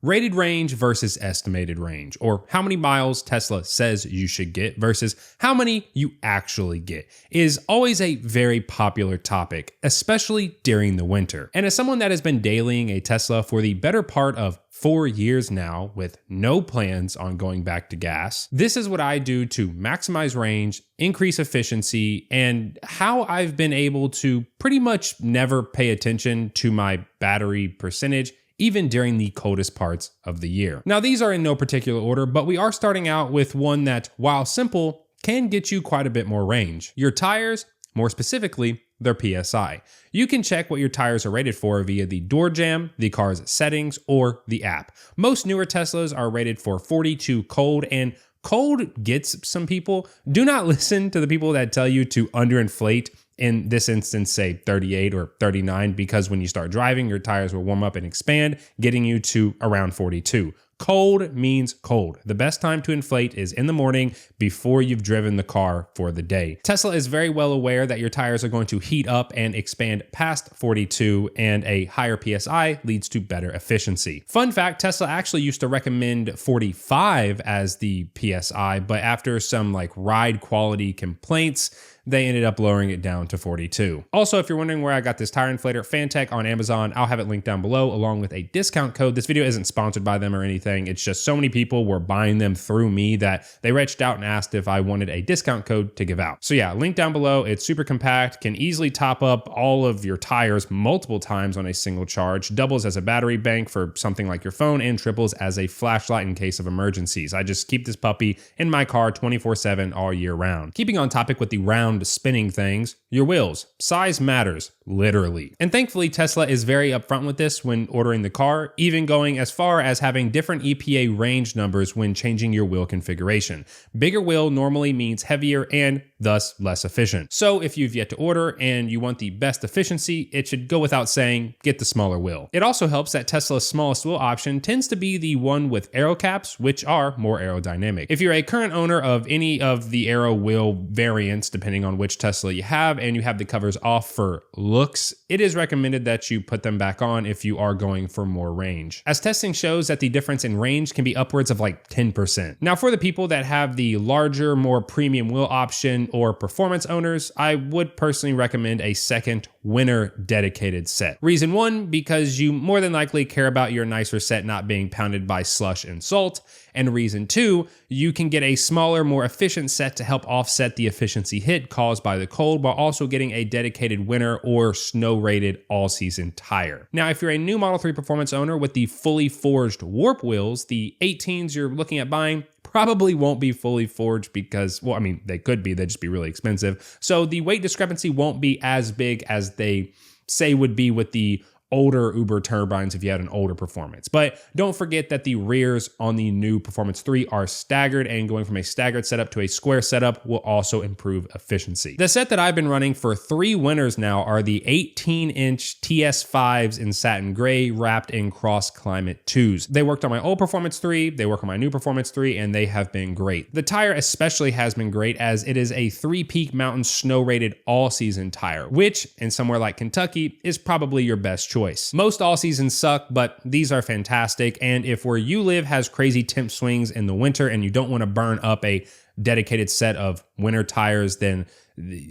Rated range versus estimated range, or how many miles Tesla says you should get versus how many you actually get, is always a very popular topic, especially during the winter. And as someone that has been dailying a Tesla for the better part of 4 years now with no plans on going back to gas, this is what I do to maximize range, increase efficiency, and how I've been able to pretty much never pay attention to my battery percentage even during the coldest parts of the year. Now, these are in no particular order, but we are starting out with one that, while simple, can get you quite a bit more range. Your tires, more specifically, their PSI. You can check what your tires are rated for via the door jamb, the car's settings, or the app. Most newer Teslas are rated for 42 cold, and cold gets some people. Do not listen to the people that tell you to underinflate, in this instance, say 38 or 39, because when you start driving, your tires will warm up and expand, getting you to around 42. Cold means cold. The best time to inflate is in the morning before you've driven the car for the day. Tesla is very well aware that your tires are going to heat up and expand past 42, and a higher PSI leads to better efficiency. Fun fact, Tesla actually used to recommend 45 as the PSI, but after some ride quality complaints, they ended up lowering it down to 42. Also, if you're wondering where I got this tire inflator, Fantech on Amazon, I'll have it linked down below along with a discount code. This video isn't sponsored by them or anything. It's just so many people were buying them through me that they reached out and asked if I wanted a discount code to give out. So yeah, link down below. It's super compact, can easily top up all of your tires multiple times on a single charge, doubles as a battery bank for something like your phone, and triples as a flashlight in case of emergencies. I just keep this puppy in my car 24/7 all year round. Keeping on topic with the round spinning things, your wheels. Size matters, literally. And thankfully, Tesla is very upfront with this when ordering the car, even going as far as having different EPA range numbers when changing your wheel configuration. Bigger wheel normally means heavier and thus less efficient. So if you've yet to order and you want the best efficiency, it should go without saying, get the smaller wheel. It also helps that Tesla's smallest wheel option tends to be the one with aero caps, which are more aerodynamic. If you're a current owner of any of the aero wheel variants, depending on which Tesla you have, and you have the covers off for looks, it is recommended that you put them back on if you are going for more range, as testing shows that the difference in range can be upwards of 10%. Now, for the people that have the larger, more premium wheel option or performance owners, I would personally recommend a second winter dedicated set. Reason one, because you more than likely care about your nicer set not being pounded by slush and salt. And reason two, you can get a smaller, more efficient set to help offset the efficiency hit caused by the cold, while also getting a dedicated winter or snow rated all season tire. Now, if you're a new Model 3 performance owner with the fully forged warp wheels, the 18s you're looking at buying probably won't be fully forged because, well, I mean, they could be, they'd just be really expensive. So the weight discrepancy won't be as big as they say would be with the older Uber turbines if you had an older performance. But don't forget that the rears on the new Performance 3 are staggered, and going from a staggered setup to a square setup will also improve efficiency. The set that I've been running for 3 winters now are the 18-inch TS5s in satin gray wrapped in cross climate 2s. They worked on my old Performance 3, they work on my new Performance 3, and they have been great. The tire especially has been great as it is a 3-peak mountain snow rated all season tire, which in somewhere like Kentucky is probably your best choice. Most all seasons suck, but these are fantastic. And if where you live has crazy temp swings in the winter and you don't want to burn up a dedicated set of winter tires, then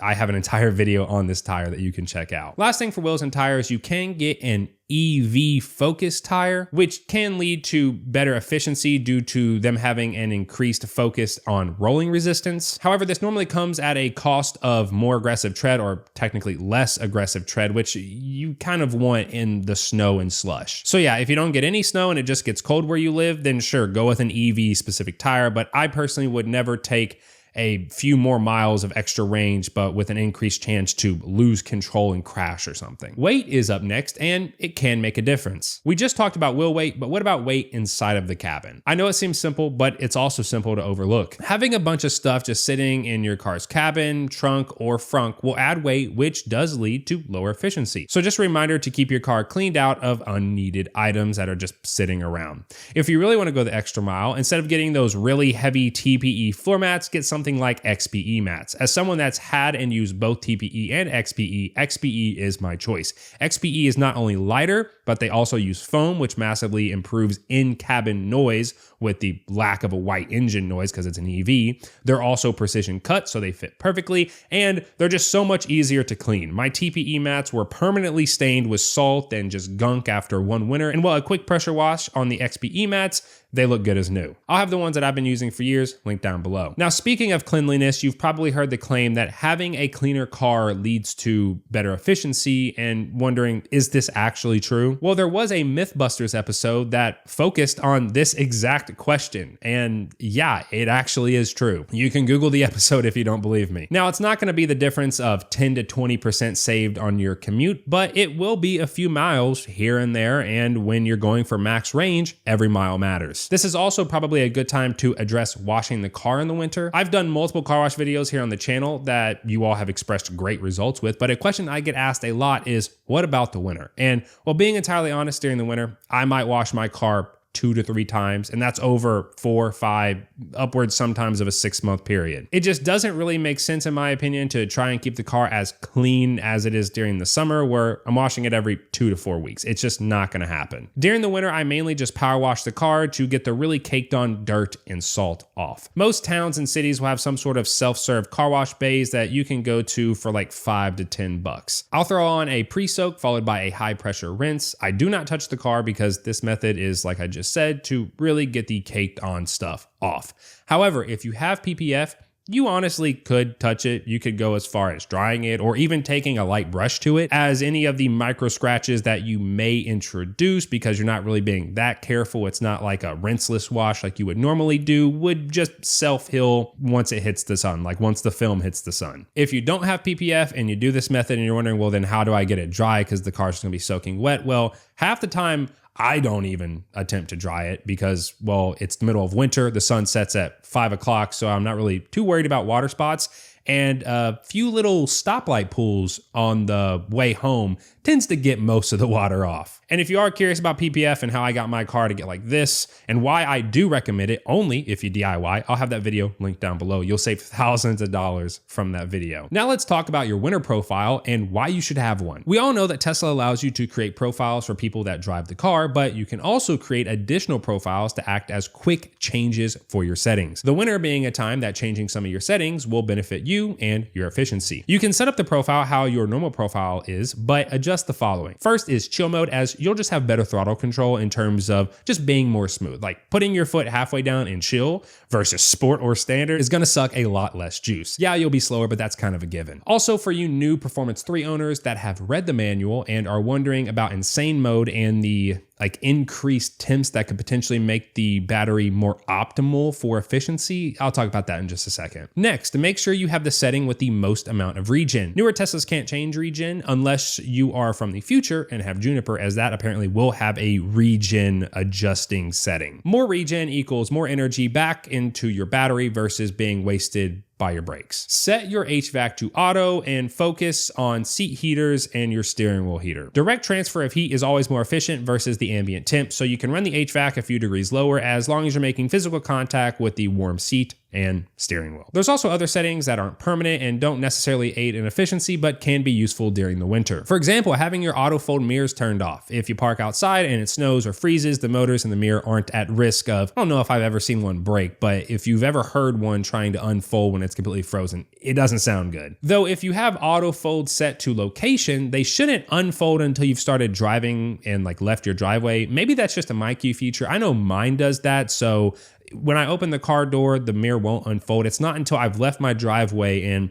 I have an entire video on this tire that you can check out. Last thing for wheels and tires, you can get an EV focused tire, which can lead to better efficiency due to them having an increased focus on rolling resistance. However, this normally comes at a cost of more aggressive tread, or technically less aggressive tread, which you kind of want in the snow and slush. So yeah, if you don't get any snow and it just gets cold where you live, then sure, go with an EV specific tire. But I personally would never take a few more miles of extra range, but with an increased chance to lose control and crash or something. Weight is up next, and it can make a difference. We just talked about wheel weight, but what about weight inside of the cabin? I know it seems simple, but it's also simple to overlook. Having a bunch of stuff just sitting in your car's cabin, trunk, or frunk will add weight, which does lead to lower efficiency. So just a reminder to keep your car cleaned out of unneeded items that are just sitting around. If you really want to go the extra mile, instead of getting those really heavy TPE floor mats, get something something like XPE mats. As someone that's had and used both TPE and XPE, XPE is my choice. XPE is not only lighter, but they also use foam, which massively improves in-cabin noise with the lack of a white engine noise because it's an EV. They're also precision cut, so they fit perfectly, and they're just so much easier to clean. My TPE mats were permanently stained with salt and just gunk after one winter, and while a quick pressure wash on the XPE mats, they look good as new. I'll have the ones that I've been using for years linked down below. Now, speaking of cleanliness, you've probably heard the claim that having a cleaner car leads to better efficiency, and wondering, is this actually true? Well, there was a Mythbusters episode that focused on this exact question, and yeah, it actually is true. You can Google the episode if you don't believe me. Now, it's not gonna be the difference of 10 to 20% saved on your commute, but it will be a few miles here and there, and when you're going for max range, every mile matters. This is also probably a good time to address washing the car in the winter. I've done multiple car wash videos here on the channel that you all have expressed great results with, but a question I get asked a lot is, what about the winter? And well, being entirely honest, during the winter, I might wash my car 2 to 3 times, and that's over 4, 5, upwards sometimes of a 6-month period. It just doesn't really make sense, in my opinion, to try and keep the car as clean as it is during the summer, where I'm washing it every 2 to 4 weeks. It's just not gonna happen. During the winter, I mainly just power wash the car to get the really caked on dirt and salt off. Most towns and cities will have some sort of self-serve car wash bays that you can go to for like $5 to $10. I'll throw on a pre-soak followed by a high pressure rinse. I do not touch the car because this method is, like I just said, to really get the caked on stuff off. However, if you have PPF, you honestly could touch it. You could go as far as drying it or even taking a light brush to it, as any of the micro scratches that you may introduce because you're not really being that careful. It's not like a rinseless wash like you would normally do, would just self-heal once it hits the sun, like once the film hits the sun. If you don't have PPF and you do this method and you're wondering, well, then how do I get it dry because the car's gonna be soaking wet? Well, half the time, I don't even attempt to dry it because, well, it's the middle of winter. The sun sets at 5 o'clock, so I'm not really too worried about water spots. And a few little stoplight pools on the way home tends to get most of the water off. And if you are curious about PPF and how I got my car to get like this and why I do recommend it only if you DIY, I'll have that video linked down below. You'll save thousands of dollars from that video. Now let's talk about your winter profile and why you should have one. We all know that Tesla allows you to create profiles for people that drive the car, but you can also create additional profiles to act as quick changes for your settings. The winter being a time that changing some of your settings will benefit you and your efficiency. You can set up the profile how your normal profile is, but adjust the following. First is chill mode, as you'll just have better throttle control in terms of just being more smooth. Like putting your foot halfway down in chill versus sport or standard is gonna suck a lot less juice. Yeah, you'll be slower, but that's kind of a given. Also, for you new Performance 3 owners that have read the manual and are wondering about insane mode and the increased temps that could potentially make the battery more optimal for efficiency, I'll talk about that in just a second. Next, make sure you have the setting with the most amount of regen. Newer Teslas can't change regen unless you are from the future and have Juniper, as that apparently will have a regen adjusting setting. More regen equals more energy back into your battery versus being wasted by your brakes. Set your HVAC to auto and focus on seat heaters and your steering wheel heater. Direct transfer of heat is always more efficient versus the ambient temp, so you can run the HVAC a few degrees lower as long as you're making physical contact with the warm seat and steering wheel. There's also other settings that aren't permanent and don't necessarily aid in efficiency, but can be useful during the winter. For example, having your auto fold mirrors turned off. If you park outside and it snows or freezes, the motors in the mirror aren't at risk of, I don't know if I've ever seen one break, but if you've ever heard one trying to unfold when it's completely frozen, it doesn't sound good. Though if you have auto fold set to location, they shouldn't unfold until you've started driving and left your driveway. Maybe that's just a MyQ feature. I know mine does that, so when I open the car door, the mirror won't unfold. It's not until I've left my driveway and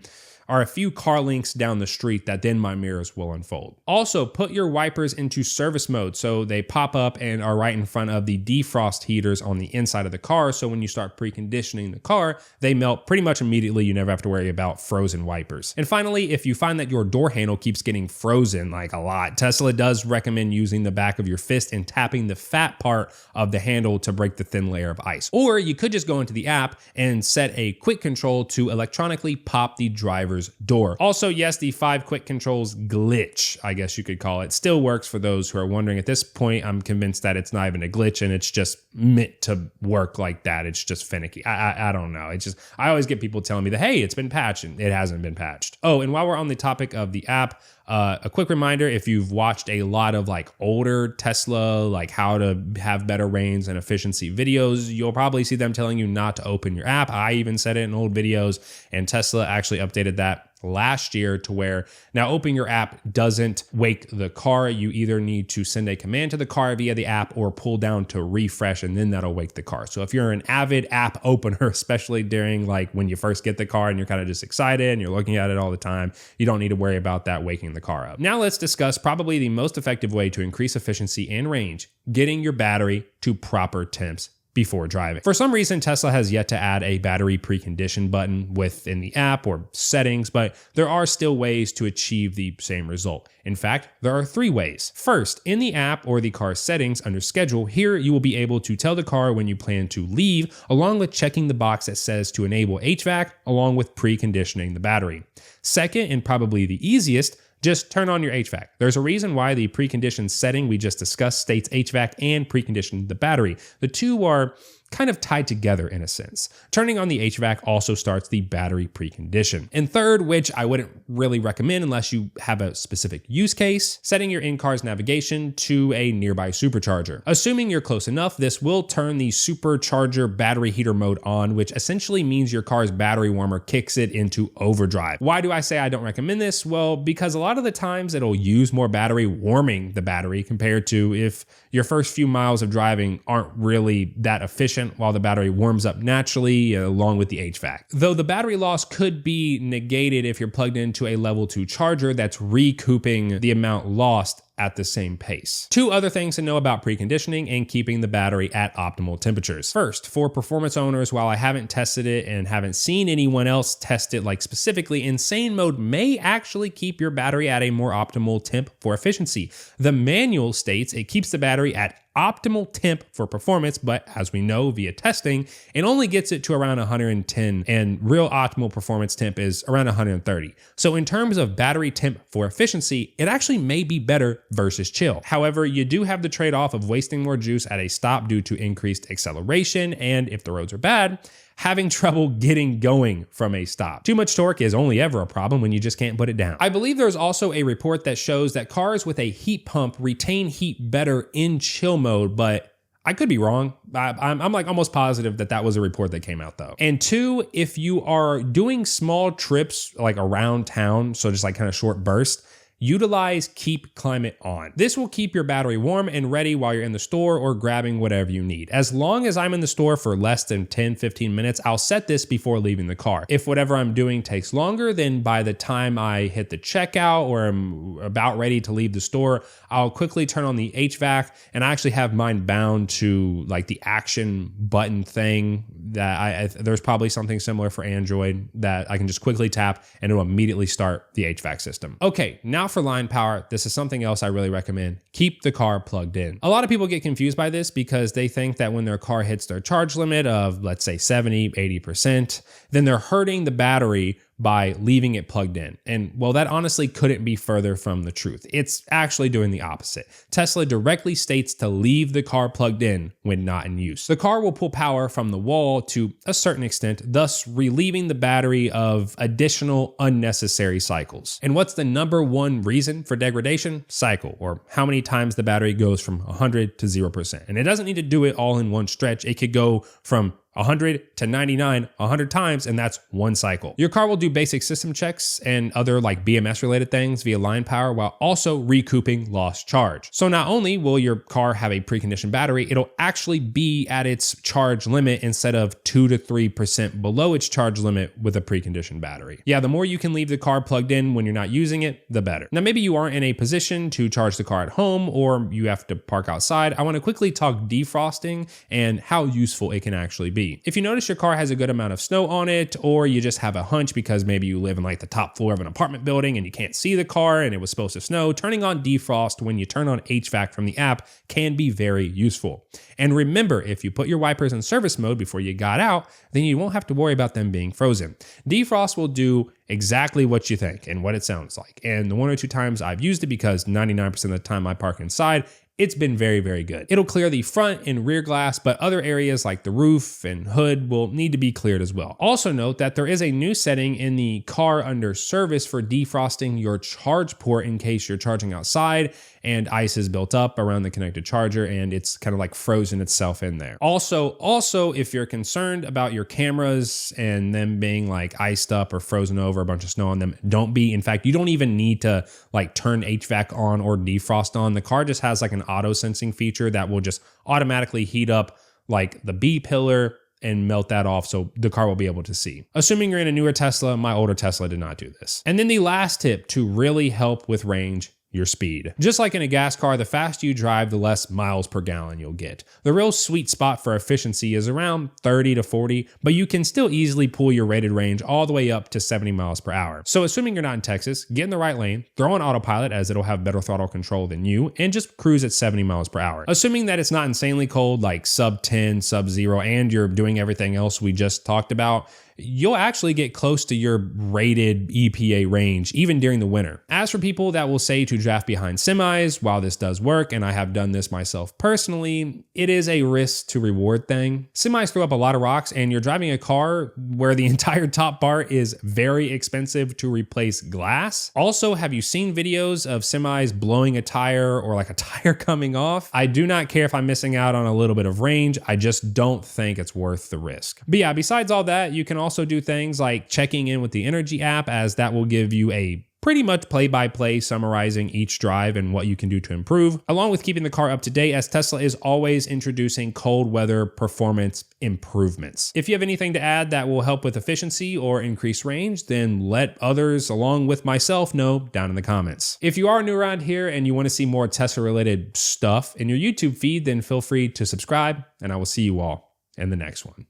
are a few car lengths down the street that then my mirrors will unfold. Also, put your wipers into service mode so they pop up and are right in front of the defrost heaters on the inside of the car, so when you start preconditioning the car, they melt pretty much immediately. You never have to worry about frozen wipers. And finally, if you find that your door handle keeps getting frozen a lot, Tesla does recommend using the back of your fist and tapping the fat part of the handle to break the thin layer of ice. Or you could just go into the app and set a quick control to electronically pop the driver's owner's door. Also, yes, the 5 quick controls glitch, I guess you could call it, still works for those who are wondering. At this point, I'm convinced that it's not even a glitch and it's just meant to work like that. It's just finicky. I don't know. It's just, I always get people telling me that, hey, it's been patched, and it hasn't been patched. Oh, and while we're on the topic of the app, a quick reminder, if you've watched a lot of like older Tesla, like how to have better range and efficiency videos, you'll probably see them telling you not to open your app. I even said it in old videos, and Tesla actually updated that last year to where now opening your app doesn't wake the car. You either need to send a command to the car via the app or pull down to refresh, and then that'll wake the car. So if you're an avid app opener, especially during like when you first get the car and you're kind of just excited and you're looking at it all the time, you don't need to worry about that waking the car up. Now let's discuss probably the most effective way to increase efficiency and range, getting your battery to proper temps before driving. For some reason, Tesla has yet to add a battery precondition button within the app or settings, but there are still ways to achieve the same result. In fact, there are 3 ways. First, in the app or the car settings under schedule, here you will be able to tell the car when you plan to leave, along with checking the box that says to enable HVAC, along with preconditioning the battery. Second, and probably the easiest, just turn on your HVAC. There's a reason why the preconditioned setting we just discussed states HVAC and precondition the battery. The two are kind of tied together in a sense. Turning on the HVAC also starts the battery precondition. And third, which I wouldn't really recommend unless you have a specific use case, setting your in-car's navigation to a nearby supercharger. Assuming you're close enough, this will turn the supercharger battery heater mode on, which essentially means your car's battery warmer kicks it into overdrive. Why do I say I don't recommend this? Well, because a lot of the times it'll use more battery warming the battery compared to if your first few miles of driving aren't really that efficient while the battery warms up naturally along with the HVAC. Though the battery loss could be negated if you're plugged into a level 2 charger that's recouping the amount lost at the same pace. 2 other things to know about preconditioning and keeping the battery at optimal temperatures. First, for performance owners, while I haven't tested it and haven't seen anyone else test it like specifically, insane mode may actually keep your battery at a more optimal temp for efficiency. The manual states it keeps the battery at optimal temp for performance, but as we know via testing, it only gets it to around 110, and real optimal performance temp is around 130. So in terms of battery temp for efficiency, it actually may be better versus chill. However, you do have the trade-off of wasting more juice at a stop due to increased acceleration, and if the roads are bad, having trouble getting going from a stop. Too much torque is only ever a problem when you just can't put it down. I believe there's also a report that shows that cars with a heat pump retain heat better in chill mode, but I could be wrong. I'm like almost positive that that was a report that came out though. And 2, if you are doing small trips like around town, so just like kind of short bursts, utilize Keep Climate On. This will keep your battery warm and ready while you're in the store or grabbing whatever you need. As long as I'm in the store for less than 10-15 minutes, I'll set this before leaving the car. If whatever I'm doing takes longer, then by the time I hit the checkout or I'm about ready to leave the store, I'll quickly turn on the HVAC, and I actually have mine bound to like the action button thing that there's probably something similar for Android that I can just quickly tap and it'll immediately start the HVAC system. Okay, now for line power, this is something else I really recommend. Keep the car plugged in. A lot of people get confused by this because they think that when their car hits their charge limit of, let's say 70, 80%, then they're hurting the battery by leaving it plugged in. And well, that honestly couldn't be further from the truth. It's actually doing the opposite. Tesla directly states to leave the car plugged in when not in use. The car will pull power from the wall to a certain extent, thus relieving the battery of additional unnecessary cycles. And what's the number one reason for degradation? Cycle, or how many times the battery goes from 100 to 0%. And it doesn't need to do it all in one stretch. It could go from 100 to 99, 100 times, and that's one cycle. Your car will do basic system checks and other like BMS related things via line power while also recouping lost charge. So not only will your car have a preconditioned battery, it'll actually be at its charge limit instead of 2 to 3% below its charge limit with a preconditioned battery. Yeah, the more you can leave the car plugged in when you're not using it, the better. Now, maybe you aren't in a position to charge the car at home or you have to park outside. I want to quickly talk defrosting and how useful it can actually be. be. If you notice your car has a good amount of snow on it, or you just have a hunch because maybe you live in like the top floor of an apartment building and you can't see the car and it was supposed to snow, turning on defrost when you turn on HVAC from the app can be very useful. And remember, if you put your wipers in service mode before you got out, then you won't have to worry about them being frozen. Defrost will do exactly what you think and what it sounds like. And the 1 or 2 times I've used it, because 99% of the time I park inside, it's been very, very good. It'll clear the front and rear glass, but other areas like the roof and hood will need to be cleared as well. Also note that there is a new setting in the car under service for defrosting your charge port in case you're charging outside and ice is built up around the connected charger and it's kind of like frozen itself in there. Also, if you're concerned about your cameras and them being like iced up or frozen over, a bunch of snow on them, don't be. In fact, you don't even need to like turn HVAC on or defrost on. The car just has like an auto sensing feature that will just automatically heat up like the B pillar and melt that off, so the car will be able to see. Assuming you're in a newer Tesla, my older Tesla did not do this. And then the last tip to really help with range: your speed. Just like in a gas car, the faster you drive, the less miles per gallon you'll get. The real sweet spot for efficiency is around 30 to 40, but you can still easily pull your rated range all the way up to 70 miles per hour. So assuming you're not in Texas, get in the right lane, throw on autopilot as it'll have better throttle control than you, and just cruise at 70 miles per hour. Assuming that it's not insanely cold, like sub 10, sub 0, and you're doing everything else we just talked about, you'll actually get close to your rated EPA range even during the winter. As for people that will say to draft behind semis, while this does work, and I have done this myself personally, it is a risk to reward thing. Semis throw up a lot of rocks, and you're driving a car where the entire top part is very expensive to replace glass. Also, have you seen videos of semis blowing a tire or like a tire coming off? I do not care if I'm missing out on a little bit of range. I just don't think it's worth the risk. But yeah, besides all that, you can also do things like checking in with the Energy app, as that will give you a pretty much play-by-play summarizing each drive and what you can do to improve, along with keeping the car up to date, as Tesla is always introducing cold weather performance improvements. If you have anything to add that will help with efficiency or increase range, then let others, along with myself, know down in the comments. If you are new around here and you want to see more Tesla-related stuff in your YouTube feed, then feel free to subscribe, and I will see you all in the next one.